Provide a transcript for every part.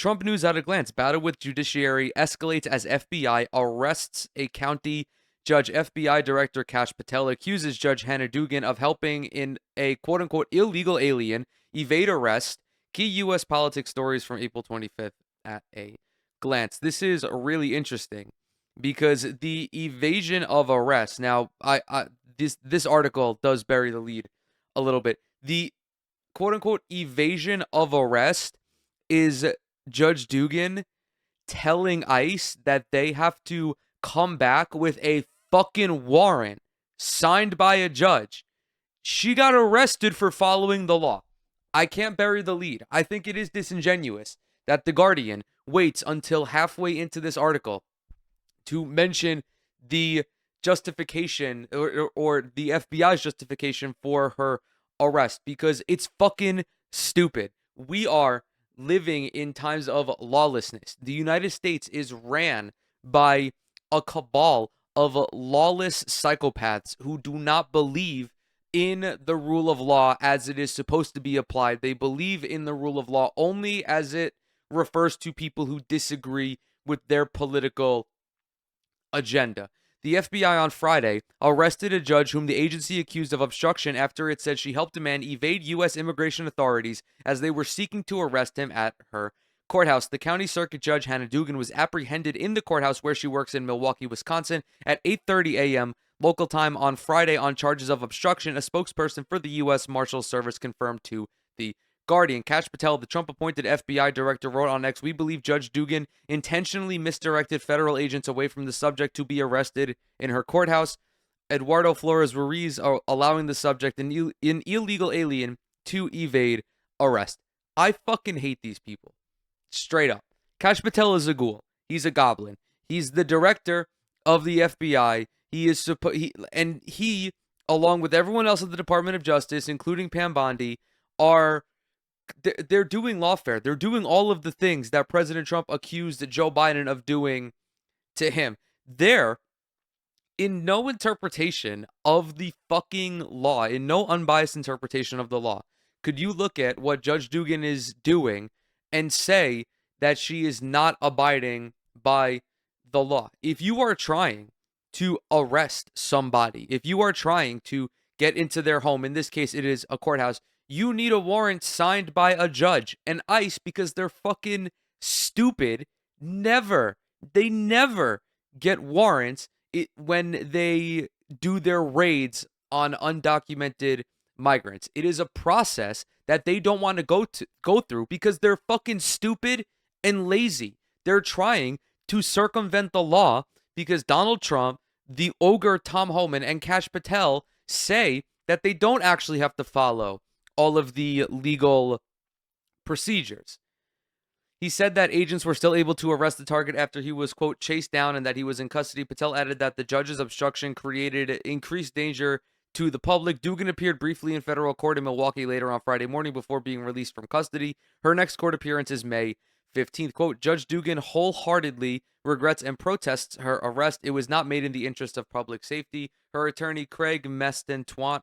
Trump news at a glance. Battle with judiciary escalates as FBI arrests a county judge. FBI Director Kash Patel accuses Judge Hannah Dugan of helping in a quote-unquote illegal alien evade arrest. Key U.S. politics stories from April 25th at a glance. This is really interesting because the evasion of arrest. Now, this article does bury the lead a little bit. The quote unquote evasion of arrest is Judge Dugan telling ICE that they have to come back with a fucking warrant signed by a judge. She got arrested for following the law. I can't bury the lead. I think it is disingenuous that The Guardian waits until halfway into this article to mention the justification or the FBI's justification for her arrest because it's fucking stupid. We are living in times of lawlessness. The United States is ran by a cabal of lawless psychopaths who do not believe in the rule of law as it is supposed to be applied. They believe in the rule of law only as it refers to people who disagree with their political agenda. The FBI on Friday arrested a judge whom the agency accused of obstruction after it said she helped a man evade U.S. immigration authorities as they were seeking to arrest him at her courthouse. The county circuit judge, Hannah Dugan, was apprehended in the courthouse where she works in Milwaukee, Wisconsin at 8:30 a.m. local time on Friday on charges of obstruction. A spokesperson for the U.S. Marshals Service confirmed to the Guardian. Kash Patel, the Trump-appointed FBI director, wrote on X, "We believe Judge Dugan intentionally misdirected federal agents away from the subject to be arrested in her courthouse. Eduardo Flores Ruiz are allowing the subject, an illegal alien, to evade arrest." I fucking hate these people. Straight up. Kash Patel is a ghoul. He's a goblin. He's the director of the FBI. He, along with everyone else at the Department of Justice, including Pam Bondi, they're doing lawfare. They're doing all of the things that President Trump accused Joe Biden of doing to him. They're in no interpretation of the fucking law, in no unbiased interpretation of the law, could you look at what Judge Dugan is doing and say that she is not abiding by the law. If you are trying to arrest somebody, if you are trying to get into their home, in this case it is a courthouse, you need a warrant signed by a judge. And ICE, because they're fucking stupid, they never get warrants when they do their raids on undocumented migrants. It is a process that they don't want to go through because they're fucking stupid and lazy. They're trying to circumvent the law because Donald Trump, the ogre Tom Homan, and Kash Patel say that they don't actually have to follow all of the legal procedures. He said that agents were still able to arrest the target after he was, quote, chased down and that he was in custody. Patel added that the judge's obstruction created increased danger to the public. Dugan appeared briefly in federal court in Milwaukee later on Friday morning before being released from custody. Her next court appearance is May 15th. Quote, Judge Dugan wholeheartedly regrets and protests her arrest. It was not made in the interest of public safety. Her attorney, Craig Mestentuano,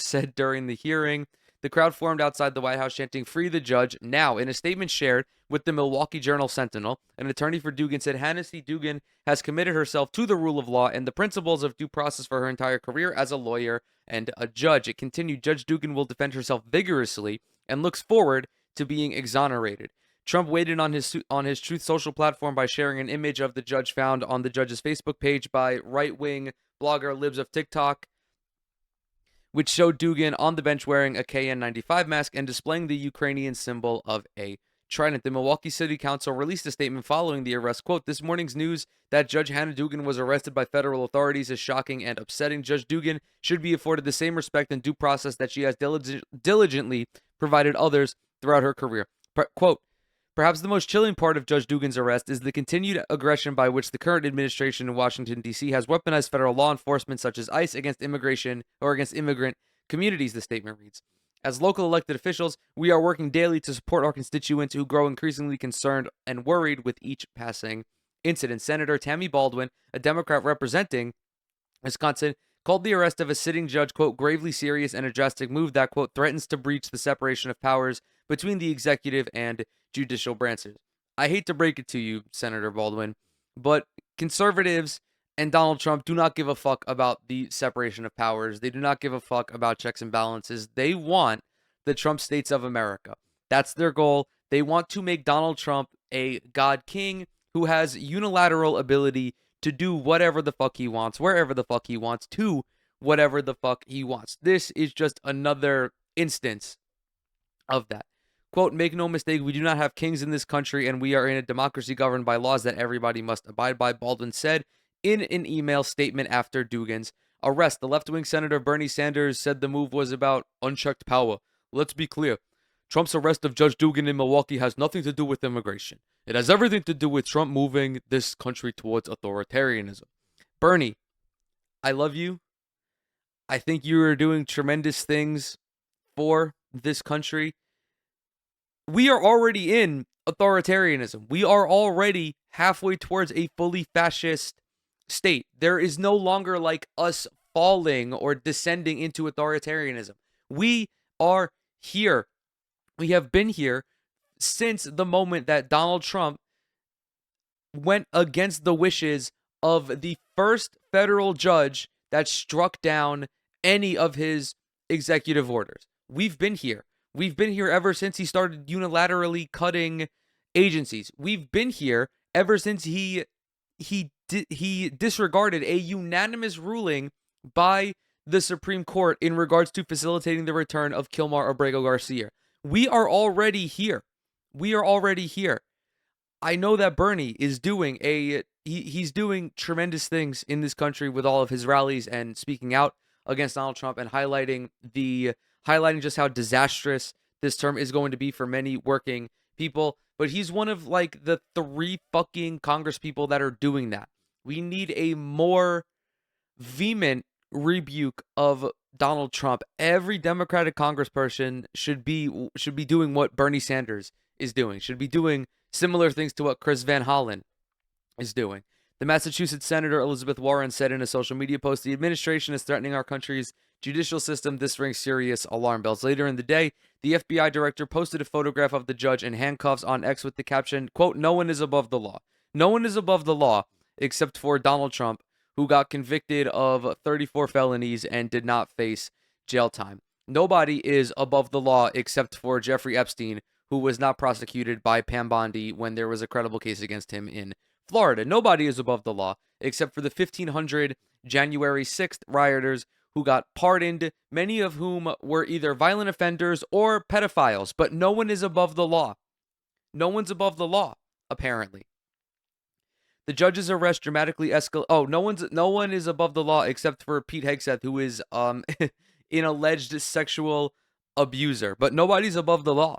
said during the hearing. The crowd formed outside the White House chanting, "Free the judge now." In a statement shared with the Milwaukee Journal-Sentinel, an attorney for Dugan said Hannah C. Dugan has committed herself to the rule of law and the principles of due process for her entire career as a lawyer and a judge. It continued, Judge Dugan will defend herself vigorously and looks forward to being exonerated. Trump weighed in on his Truth Social platform by sharing an image of the judge found on the judge's Facebook page by right-wing blogger Libs of TikTok, which showed Dugan on the bench wearing a KN95 mask and displaying the Ukrainian symbol of a trident. The Milwaukee City Council released a statement following the arrest. Quote, this morning's news that Judge Hannah Dugan was arrested by federal authorities is shocking and upsetting. Judge Dugan should be afforded the same respect and due process that she has diligently provided others throughout her career. Quote, perhaps the most chilling part of Judge Dugan's arrest is the continued aggression by which the current administration in Washington, D.C. has weaponized federal law enforcement such as ICE against immigration or against immigrant communities, the statement reads. As local elected officials, we are working daily to support our constituents who grow increasingly concerned and worried with each passing incident. Senator Tammy Baldwin, a Democrat representing Wisconsin, called the arrest of a sitting judge, quote, gravely serious and a drastic move that, quote, threatens to breach the separation of powers between the executive and judicial branches. I hate to break it to you, Senator Baldwin, but conservatives and Donald Trump do not give a fuck about the separation of powers. They do not give a fuck about checks and balances. They want the Trump states of America. That's their goal. They want to make Donald Trump a God King who has unilateral ability to do whatever the fuck he wants, wherever the fuck he wants, to whatever the fuck he wants. This is just another instance of that. Quote, make no mistake, we do not have kings in this country, and we are in a democracy governed by laws that everybody must abide by, Baldwin said in an email statement after Dugan's arrest. The left-wing Senator Bernie Sanders said the move was about unchecked power. Let's be clear. Trump's arrest of Judge Dugan in Milwaukee has nothing to do with immigration. It has everything to do with Trump moving this country towards authoritarianism. Bernie, I love you. I think you are doing tremendous things for this country. We are already in authoritarianism. We are already halfway towards a fully fascist state. There is no longer like us falling or descending into authoritarianism. We are here. We have been here since the moment that Donald Trump went against the wishes of the first federal judge that struck down any of his executive orders. We've been here. We've been here ever since he started unilaterally cutting agencies. We've been here ever since he disregarded a unanimous ruling by the Supreme Court in regards to facilitating the return of Kilmar Abrego Garcia. We are already here. We are already here. I know that Bernie is doing he's doing tremendous things in this country with all of his rallies and speaking out against Donald Trump and highlighting just how disastrous this term is going to be for many working people. But he's one of like the 3 fucking Congress people that are doing that. We need a more vehement rebuke of Donald Trump. Every Democratic congressperson should be doing what Bernie Sanders is doing. Should be doing similar things to what Chris Van Hollen is doing. The Massachusetts Senator Elizabeth Warren said in a social media post, the administration is threatening our country's judicial system. This rings serious alarm bells. Later in the day, the FBI director posted a photograph of the judge in handcuffs on X with the caption, quote, no one is above the law. No one is above the law except for Donald Trump, who got convicted of 34 felonies and did not face jail time. Nobody is above the law except for Jeffrey Epstein, who was not prosecuted by Pam Bondi when there was a credible case against him in Florida. Nobody is above the law except for the 1,500 January 6th rioters who got pardoned, many of whom were either violent offenders or pedophiles. But no one is above the law. No one's above the law, apparently. The judge's arrest dramatically escalated. Oh, no one is above the law except for Pete Hegseth, who is an alleged sexual abuser. But nobody's above the law,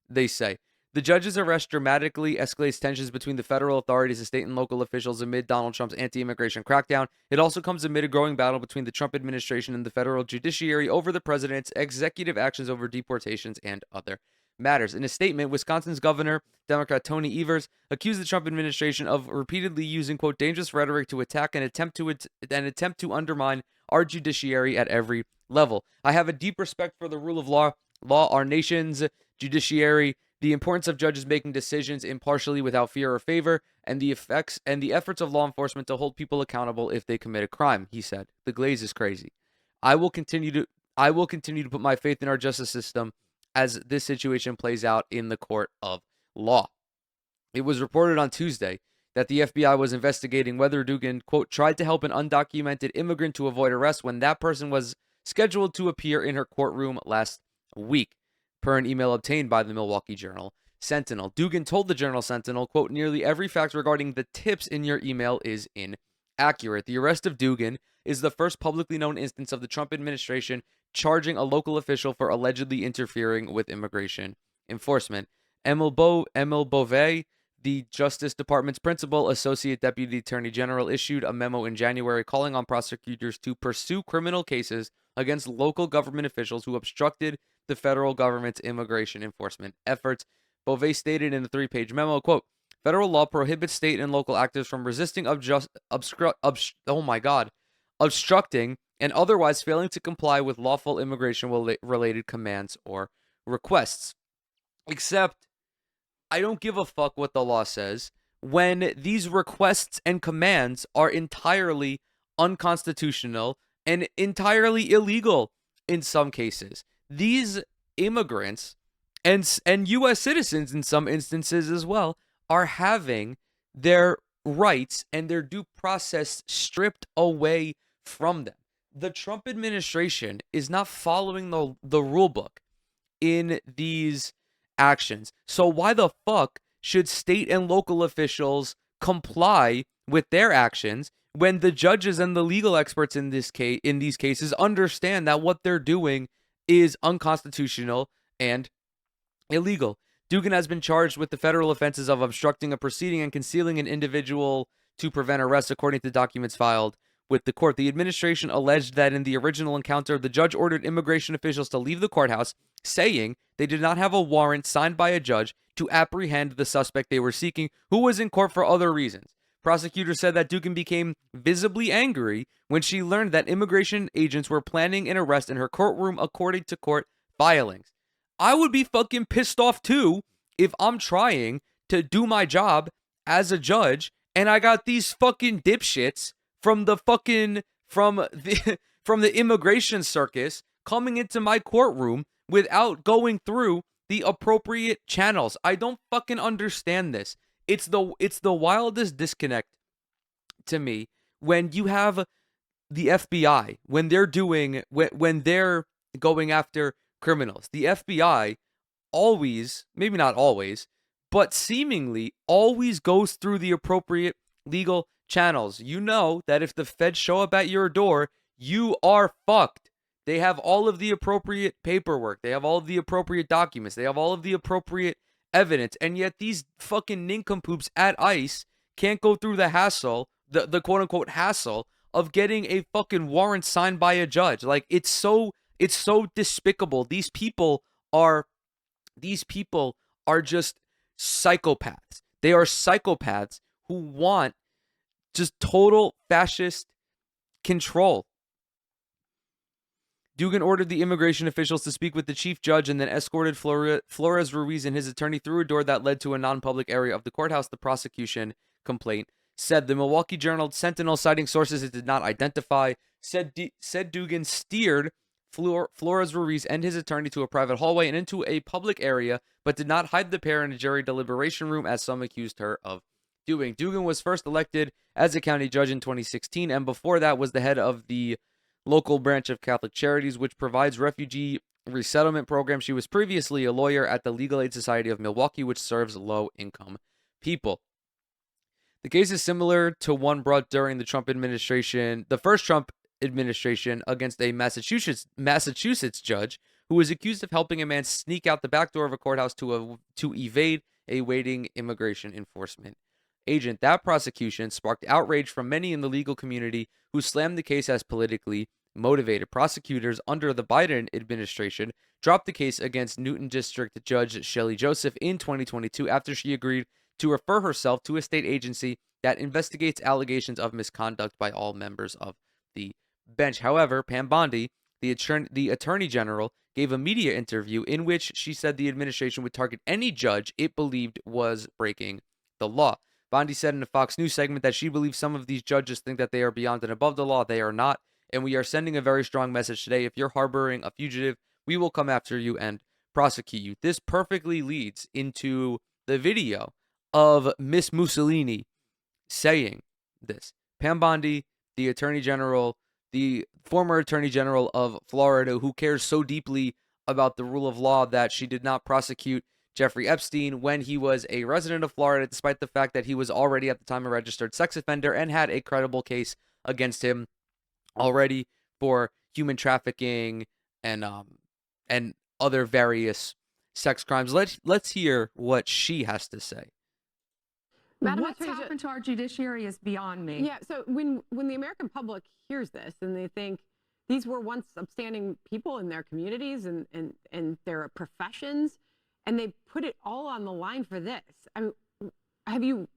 they say. The judge's arrest dramatically escalates tensions between the federal authorities and state and local officials amid Donald Trump's anti-immigration crackdown. It also comes amid a growing battle between the Trump administration and the federal judiciary over the president's executive actions over deportations and other matters. In a statement, Wisconsin's governor, Democrat Tony Evers, accused the Trump administration of repeatedly using, quote, dangerous rhetoric to attack and attempt to undermine our judiciary at every level. I have a deep respect for the rule of law, our nation's judiciary, the importance of judges making decisions impartially without fear or favor, and the efforts of law enforcement to hold people accountable if they commit a crime, he said. The glaze is crazy. I will continue to put my faith in our justice system as this situation plays out in the court of law. It was reported on Tuesday that the FBI was investigating whether Dugan, quote, tried to help an undocumented immigrant to avoid arrest when that person was scheduled to appear in her courtroom last week, per an email obtained by the Milwaukee Journal-Sentinel. Dugan told the Journal-Sentinel, quote, nearly every fact regarding the tips in your email is inaccurate. The arrest of Dugan is the first publicly known instance of the Trump administration charging a local official for allegedly interfering with immigration enforcement. Emil Beauvais, the Justice Department's principal associate deputy attorney general, issued a memo in January calling on prosecutors to pursue criminal cases against local government officials who obstructed the federal government's immigration enforcement efforts. Beauvais stated in a 3-page memo, quote, federal law prohibits state and local actors from resisting, obstructing, and otherwise failing to comply with lawful immigration-related commands or requests. Except I don't give a fuck what the law says when these requests and commands are entirely unconstitutional and entirely illegal in some cases. These immigrants and US citizens in some instances as well are having their rights and their due process stripped away from them. The Trump administration is not following the rule book in these actions. So why the fuck should state and local officials comply with their actions when the judges and the legal experts in these cases understand that what they're doing is unconstitutional and illegal? Dugan has been charged with the federal offenses of obstructing a proceeding and concealing an individual to prevent arrest, according to documents filed with the court. The administration alleged that in the original encounter, the judge ordered immigration officials to leave the courthouse, saying they did not have a warrant signed by a judge to apprehend the suspect they were seeking, who was in court for other reasons. Prosecutors said that Dugan became visibly angry when she learned that immigration agents were planning an arrest in her courtroom, according to court filings. I would be fucking pissed off too if I'm trying to do my job as a judge and I got these fucking dipshits from the fucking from the from the immigration circus coming into my courtroom without going through the appropriate channels. I don't fucking understand this. It's the wildest disconnect to me when you have the FBI when they're going after criminals. The FBI always, maybe not always, but seemingly always goes through the appropriate legal channels. You know that if the feds show up at your door, you are fucked. They have all of the appropriate paperwork. They have all of the appropriate documents. They have all of the appropriate evidence. And yet these fucking nincompoops at ICE can't go through the hassle, the quote unquote hassle of getting a fucking warrant signed by a judge. Like it's so despicable. These people are just psychopaths. They are psychopaths who want just total fascist control. Dugan ordered the immigration officials to speak with the chief judge and then escorted Flores Ruiz and his attorney through a door that led to a non-public area of the courthouse. The prosecution complaint said the Milwaukee Journal Sentinel, citing sources it did not identify, said Dugan steered Flores Ruiz and his attorney to a private hallway and into a public area, but did not hide the pair in a jury deliberation room as some accused her of doing. Dugan was first elected as a county judge in 2016, and before that was the head of the local branch of Catholic Charities, which provides refugee resettlement programs. She was previously a lawyer at the Legal Aid Society of Milwaukee, which serves low-income people. The case is similar to one brought during the Trump administration, the first Trump administration, against a Massachusetts judge who was accused of helping a man sneak out the back door of a courthouse to evade a waiting immigration enforcement agent. That prosecution sparked outrage from many in the legal community who slammed the case as politically motivated. Prosecutors under the Biden administration dropped the case against Newton District Judge Shelley Joseph in 2022 after she agreed to refer herself to a state agency that investigates allegations of misconduct by all members of the bench. However, Pam Bondi, the attorney general, gave a media interview in which she said the administration would target any judge it believed was breaking the law. Bondi said in a Fox News segment that she believes some of these judges think that they are beyond and above the law. They are not, and we are sending a very strong message today. If you're harboring a fugitive, we will come after you and prosecute you. This perfectly leads into the video of Miss Mussolini saying this. Pam Bondi, the attorney general, the former attorney general of Florida, who cares so deeply about the rule of law that she did not prosecute Jeffrey Epstein when he was a resident of Florida, despite the fact that he was already at the time a registered sex offender and had a credible case against him already for human trafficking and other various sex crimes. Let's hear what she has to say. Madam What's happened to our judiciary is beyond me. Yeah, so when the American public hears this and they think these were once upstanding people in their communities and their professions, and they put it all on the line for this. I mean, have you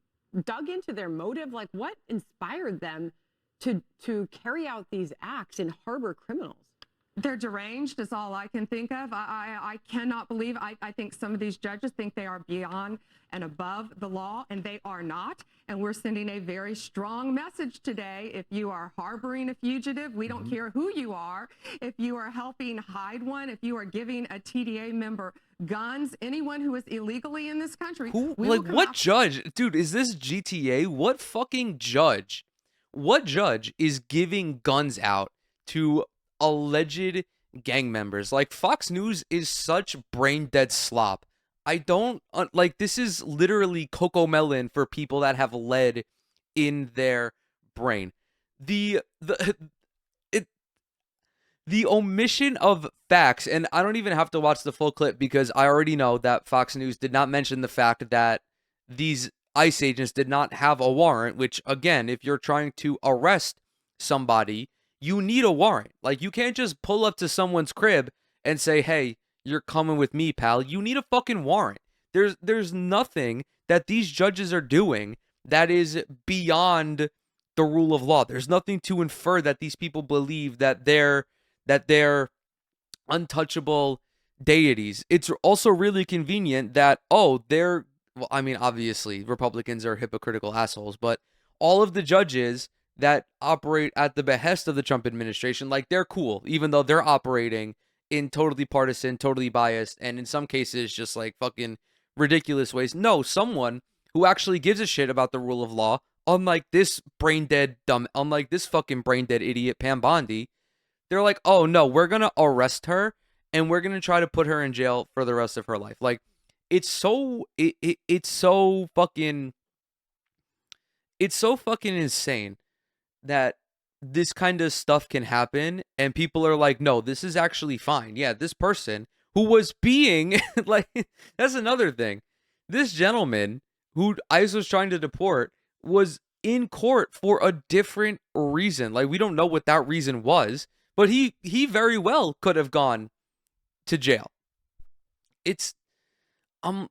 dug into their motive? Like, what inspired them to carry out these acts and harbor criminals? They're deranged is all I can think of. I cannot believe, I think some of these judges think they are beyond and above the law, and they are not. And we're sending a very strong message today. If you are harboring a fugitive, we don't care who you are. If you are helping hide one, if you are giving a TDA member guns, anyone who is illegally in this country. Like, what judge? Dude, is this GTA? What fucking judge? What judge is giving guns out to alleged gang members? Like, Fox News is such brain dead slop. I don't like, this is literally Coco Melon for people that have lead in their brain. The omission of facts, and I don't even have to watch the full clip because I already know that Fox News did not mention the fact that these ICE agents did not have a warrant, which, again, if you're trying to arrest somebody, you need a warrant. Like, you can't just pull up to someone's crib and say, hey, you're coming with me, pal. You need a fucking warrant. There's nothing that these judges are doing that is beyond the rule of law. There's nothing to infer that these people believe that they're untouchable deities. It's also really convenient that, well, I mean, obviously, Republicans are hypocritical assholes, but all of the judges that operate at the behest of the Trump administration, like, they're cool, even though they're operating in totally partisan, totally biased, and in some cases just like fucking ridiculous ways. No, someone who actually gives a shit about the rule of law, unlike this fucking brain dead idiot Pam Bondi, they're like, oh no, we're gonna arrest her and we're gonna try to put her in jail for the rest of her life. Like, it's so fucking insane that this kind of stuff can happen and people are like, no, this is actually fine. Yeah, this person who was being like, that's another thing. This gentleman who ICE was trying to deport was in court for a different reason. Like, we don't know what that reason was, but he very well could have gone to jail. I'm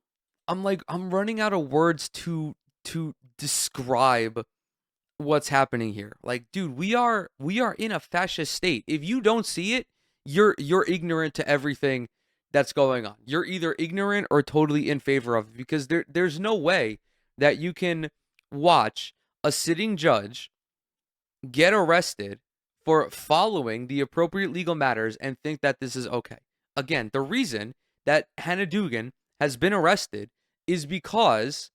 running out of words to describe what's happening here. Like, dude, we are in a fascist state. If you don't see it, you're ignorant to everything that's going on. You're either ignorant or totally in favor of it, because there's no way that you can watch a sitting judge get arrested for following the appropriate legal matters and think that this is okay. Again, the reason that Hannah Dugan has been arrested is because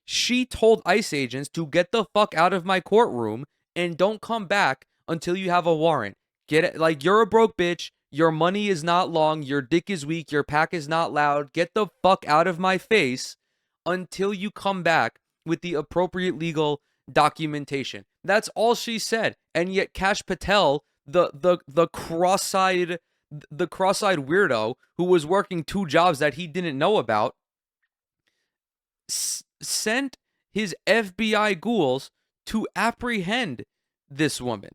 she told ICE agents to get the fuck out of my courtroom and don't come back until you have a warrant. Get it? Like, you're a broke bitch. Your money is not long. Your dick is weak. Your pack is not loud. Get the fuck out of my face until you come back with the appropriate legal documentation. That's all she said. And yet Kash Patel, the cross-eyed weirdo who was working two jobs that he didn't know about, sent his FBI ghouls to apprehend this woman.